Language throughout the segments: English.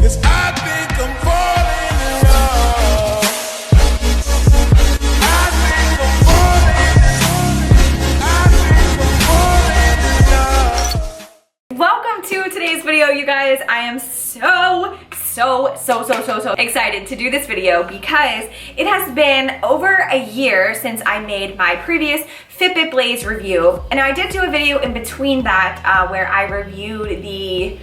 'cause I think I'm falling in love. I think I'm falling in love. Welcome to today's video, you guys. I am so excited to do this video because it has been over a year since I made my previous Fitbit Blaze review. And I did do a video in between that where I reviewed the,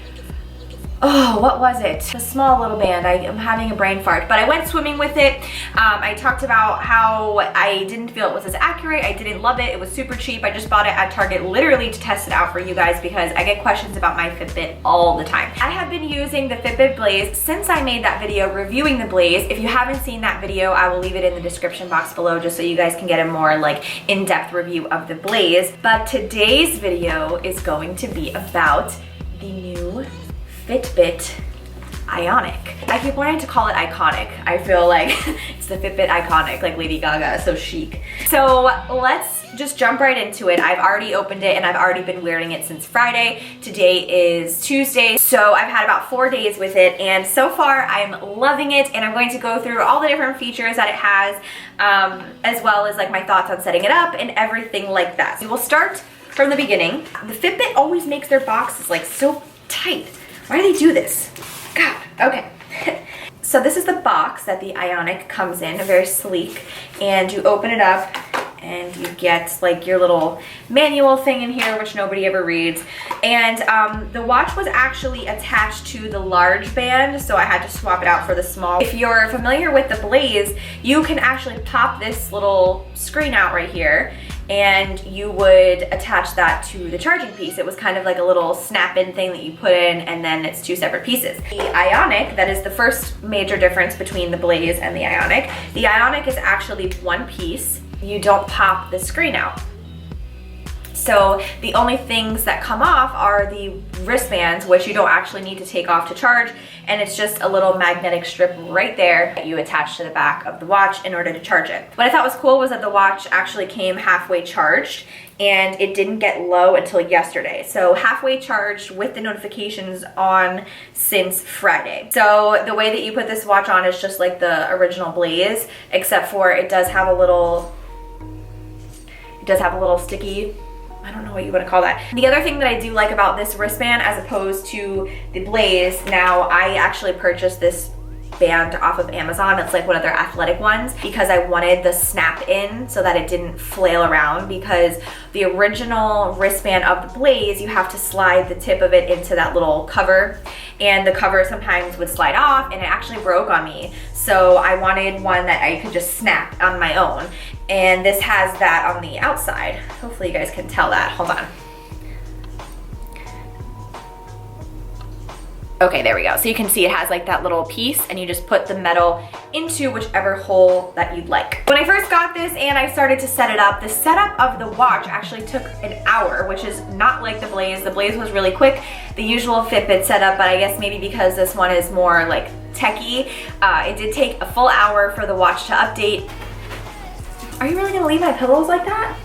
what was it? The small little band. I am having a brain fart, but I went swimming with it. I talked about how I didn't feel it was as accurate. I didn't love it. It was super cheap. I just bought it at Target literally to test it out for you guys because I get questions about my Fitbit all the time. I have been using the Fitbit Blaze since I made that video reviewing the Blaze. If you haven't seen that video, I will leave it in the description box below just so you guys can get a more like in-depth review of the Blaze. But today's video is going to be about the new Fitbit Ionic. I keep wanting to call it iconic. I feel like it's the Fitbit Iconic, like Lady Gaga, so chic. So let's just jump right into it. I've already opened it and I've already been wearing it since Friday. Today is Tuesday, so I've had about 4 days with it, and so far I'm loving it, and I'm going to go through all the different features that it has, as well as like my thoughts on setting it up and everything like that. So we'll start from the beginning. The Fitbit always makes their boxes like so tight. Why do they do this? God, okay. So this is the box that the Ionic comes in, very sleek, and you open it up and you get like your little manual thing in here, which nobody ever reads. And the watch was actually attached to the large band, so I had to swap it out for the small. If you're familiar with the Blaze, you can actually pop this little screen out right here, and you would attach that to the charging piece. It was kind of like a little snap-in thing that you put in, and then it's two separate pieces. The Ionic, that is the first major difference between the Blaze and the Ionic. The Ionic is actually one piece. You don't pop the screen out. So the only things that come off are the wristbands, which you don't actually need to take off to charge, and it's just a little magnetic strip right there that you attach to the back of the watch in order to charge it. What I thought was cool was that the watch actually came halfway charged, and it didn't get low until yesterday. So halfway charged with the notifications on since Friday. So the way that you put this watch on is just like the original Blaze, except for it does have a little sticky, I don't know what you want to call that. The other thing that I do like about this wristband as opposed to the Blaze, now I actually purchased this band off of Amazon. It's like one of their athletic ones because I wanted the snap in so that it didn't flail around, because the original wristband of the Blaze, you have to slide the tip of it into that little cover, and the cover sometimes would slide off and it actually broke on me. So I wanted one that I could just snap on my own. And this has that on the outside. Hopefully you guys can tell that. Hold on. Okay, there we go. So you can see it has like that little piece, and you just put the metal into whichever hole that you'd like. When I first got this and I started to set it up, the setup of the watch actually took an hour, which is not like the Blaze. The Blaze was really quick, the usual Fitbit setup, but I guess maybe because this one is more like techie, it did take a full hour for the watch to update. Are you really gonna leave my pillows like that?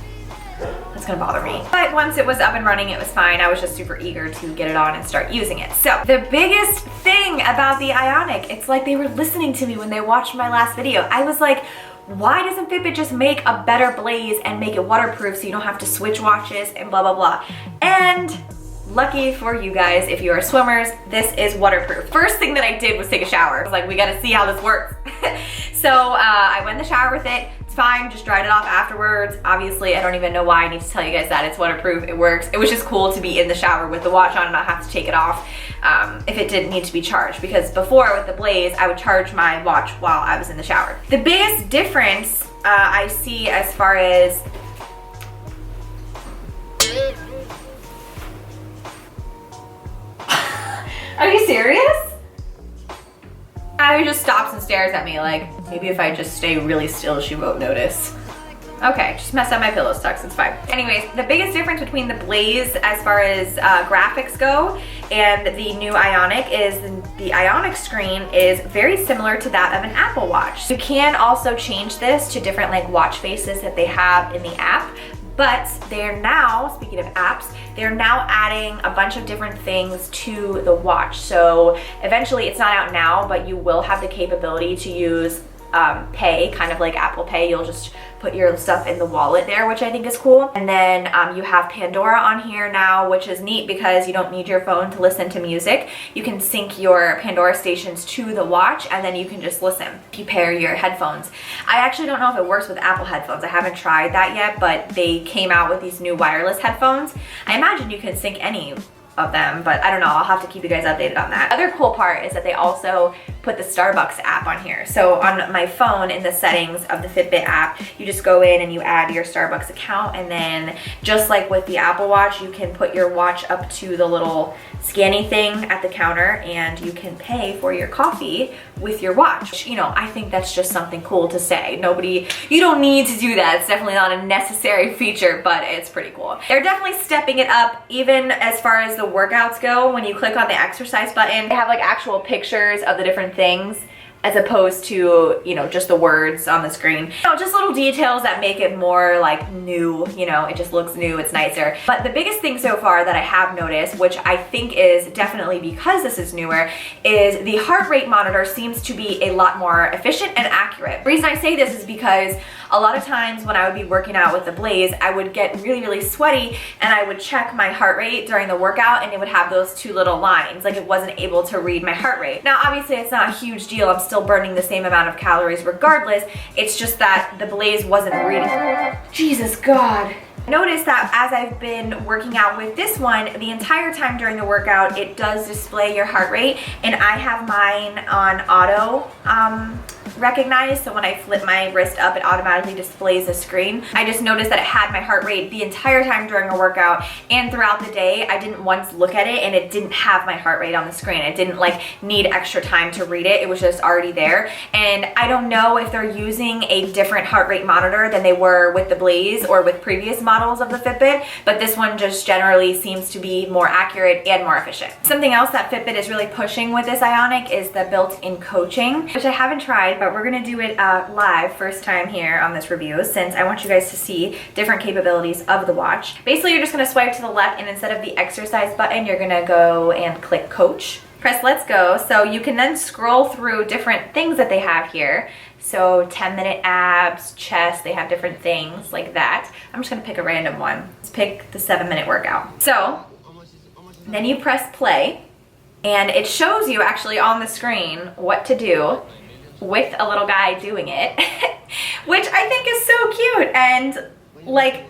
That's gonna bother me. But once it was up and running, it was fine. I was just super eager to get it on and start using it. So the biggest thing about the Ionic, it's like they were listening to me when they watched my last video. I was like, why doesn't Fitbit just make a better Blaze and make it waterproof so you don't have to switch watches and blah, blah, blah. And lucky for you guys, if you are swimmers, this is waterproof. First thing that I did was take a shower. I was like, we gotta see how this works. So I went in the shower with it. It's fine, just dried it off afterwards. Obviously, I don't even know why I need to tell you guys that. It's waterproof, it works. It was just cool to be in the shower with the watch on and not have to take it off if it didn't need to be charged. Because before with the Blaze, I would charge my watch while I was in the shower. The biggest difference I see as far as Are you serious? He just stops and stares at me like, maybe if I just stay really still, she won't notice. Okay, just messed up my pillow tucks, it's fine. Anyways, the biggest difference between the Blaze as far as graphics go and the new Ionic is the Ionic Screen is very similar to that of an Apple Watch. You can also change this to different like watch faces that they have in the app, But they're now, speaking of apps, they're now adding a bunch of different things to the watch. So eventually, it's not out now, but you will have the capability to use Pay, kind of like Apple Pay. You'll just put your stuff in the wallet there, which I think is cool. And then you have Pandora on here now, which is neat because you don't need your phone to listen to music. You can sync your Pandora stations to the watch, and then you can just listen if you pair your headphones. I actually don't know if it works with Apple headphones. I haven't tried that yet, but they came out with these new wireless headphones. I imagine you can sync any of them, but I don't know. I'll have to keep you guys updated on that. Other cool part is that they also put the Starbucks app on here. So on my phone, in the settings of the Fitbit app, you just go in and you add your Starbucks account, and then just like with the Apple Watch, you can put your watch up to the little scanny thing at the counter, and you can pay for your coffee with your watch. You know, I think that's just something cool to say. You don't need to do that. It's definitely not a necessary feature, but it's pretty cool. They're definitely stepping it up, even as far as the workouts go. When you click on the exercise button, they have like actual pictures of the different things, as opposed to, you know, just the words on the screen. You know, just little details that make it more like new, you know, it just looks new, it's nicer. But the biggest thing so far that I have noticed, which I think is definitely because this is newer, is the heart rate monitor seems to be a lot more efficient and accurate. The reason I say this is because a lot of times when I would be working out with the Blaze, I would get really, really sweaty, and I would check my heart rate during the workout, and it would have those two little lines, like it wasn't able to read my heart rate. Now, obviously it's not a huge deal. I'm still burning the same amount of calories regardless. It's just that the Blaze wasn't reading. Jesus God. Notice that as I've been working out with this one, the entire time during the workout, it does display your heart rate, and I have mine on auto recognized, so when I flip my wrist up, it automatically displays the screen. I just noticed that it had my heart rate the entire time during a workout, and throughout the day, I didn't once look at it, and it didn't have my heart rate on the screen. It didn't like need extra time to read it. It was just already there. And I don't know if they're using a different heart rate monitor than they were with the Blaze or with previous models of the Fitbit, but this one just generally seems to be more accurate and more efficient. Something else that Fitbit is really pushing with this Ionic is the built-in coaching, which I haven't tried, but we're gonna do it live first time here on this review, since I want you guys to see different capabilities of the watch. Basically, you're just gonna swipe to the left, and instead of the exercise button, you're gonna go and click coach. Press let's go, so you can then scroll through different things that they have here. So 10-minute abs, chest, they have different things like that. I'm just gonna pick a random one. Let's pick the 7-minute workout. So then you press play, and it shows you actually on the screen what to do with a little guy doing it, which I think is so cute. And like,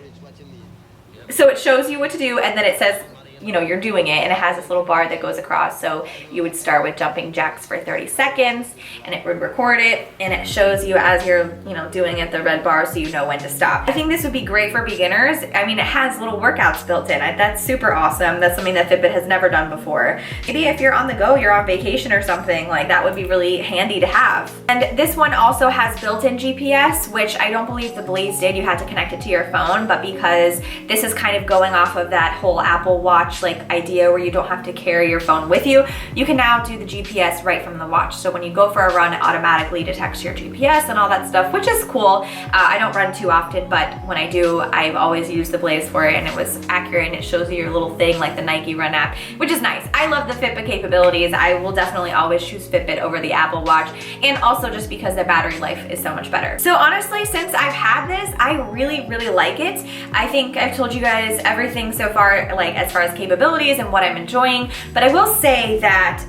so it shows you what to do, and then it says, you know, you're doing it, and it has this little bar that goes across. So you would start with jumping jacks for 30 seconds, and it would record it, and it shows you as you're, you know, doing it, the red bar, so you know when to stop. I think this would be great for beginners. I mean, it has little workouts built in. That's super awesome. That's something that Fitbit has never done before. Maybe if you're on the go, you're on vacation or something, like that would be really handy to have. And this one also has built-in GPS, which I don't believe the Blaze did. You had to connect it to your phone, but because this is kind of going off of that whole Apple Watch like idea where you don't have to carry your phone with you, you can now do the GPS right from the watch. So when you go for a run, it automatically detects your GPS and all that stuff, which is cool. I don't run too often, but when I do, I've always used the Blaze for it, and it was accurate, and it shows you your little thing like the Nike Run app, which is nice. I love the Fitbit capabilities. I will definitely always choose Fitbit over the Apple Watch, and also just because the battery life is so much better. So honestly, since I've had this, I really, really like it. I think I've told you guys everything so far, like as far as capabilities and what I'm enjoying, but I will say that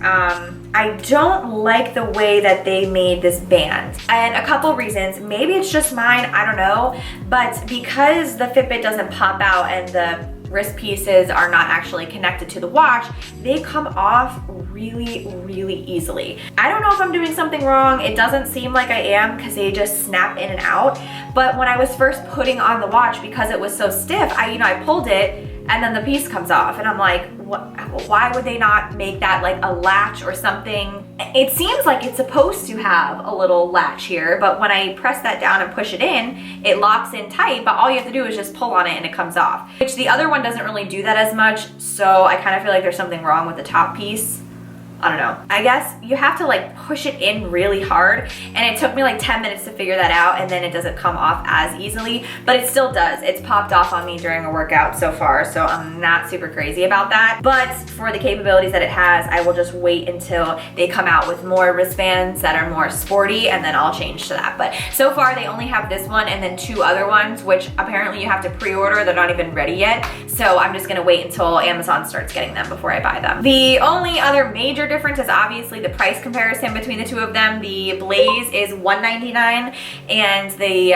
I don't like the way that they made this band, and a couple reasons. Maybe it's just mine, I don't know, but because the Fitbit doesn't pop out and the wrist pieces are not actually connected to the watch, they come off really, really easily. I don't know if I'm doing something wrong. It doesn't seem like I am, because they just snap in and out. But when I was first putting on the watch, because it was so stiff, I pulled it, and then the piece comes off, and I'm like, why would they not make that like a latch or something? It seems like it's supposed to have a little latch here, but when I press that down and push it in, it locks in tight, but all you have to do is just pull on it and it comes off, which the other one doesn't really do that as much. So I kind of feel like there's something wrong with the top piece. I don't know. I guess you have to like push it in really hard, and it took me like 10 minutes to figure that out, and then it doesn't come off as easily, but it still does. It's popped off on me during a workout so far, so I'm not super crazy about that. But for the capabilities that it has, I will just wait until they come out with more wristbands that are more sporty, and then I'll change to that. But so far they only have this one and then 2 other ones, which apparently you have to pre-order. They're not even ready yet, so I'm just gonna wait until Amazon starts getting them before I buy them. The only other major difference is obviously the price comparison between the 2 of them. The Blaze is $199 and the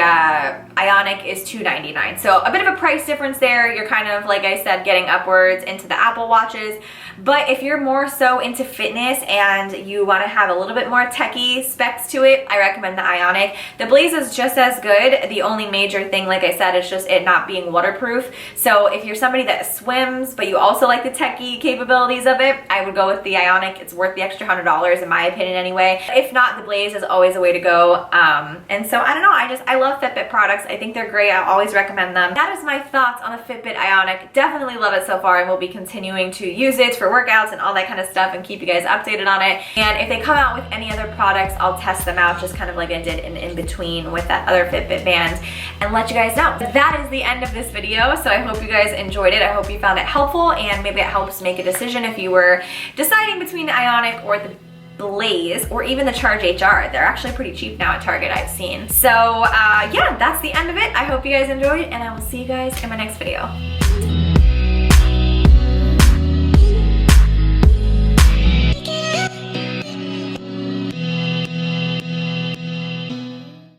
Ionic is $299. So a bit of a price difference there. You're kind of, like I said, getting upwards into the Apple Watches. But if you're more so into fitness and you want to have a little bit more techie specs to it, I recommend the Ionic. The Blaze is just as good. The only major thing, like I said, is just it not being waterproof. So if you're somebody that swims, but you also like the techie capabilities of it, I would go with the Ionic. It's worth the extra $100 in my opinion anyway. If not, the Blaze is always a way to go. And so I don't know, I love Fitbit products. I think they're great. I always recommend them. That is my thoughts on the Fitbit Ionic. Definitely love it so far, and we'll be continuing to use it for workouts and all that kind of stuff and keep you guys updated on it. And if they come out with any other products, I'll test them out just kind of like I did in between with that other Fitbit band and let you guys know. That is the end of this video, so I hope you guys enjoyed it. I hope you found it helpful, and maybe it helps make a decision if you were deciding between the Ionic or the Blaze or even the Charge HR. They're actually pretty cheap now at Target, I've seen. So yeah, that's the end of it. I hope you guys enjoyed, and I will see you guys in my next video.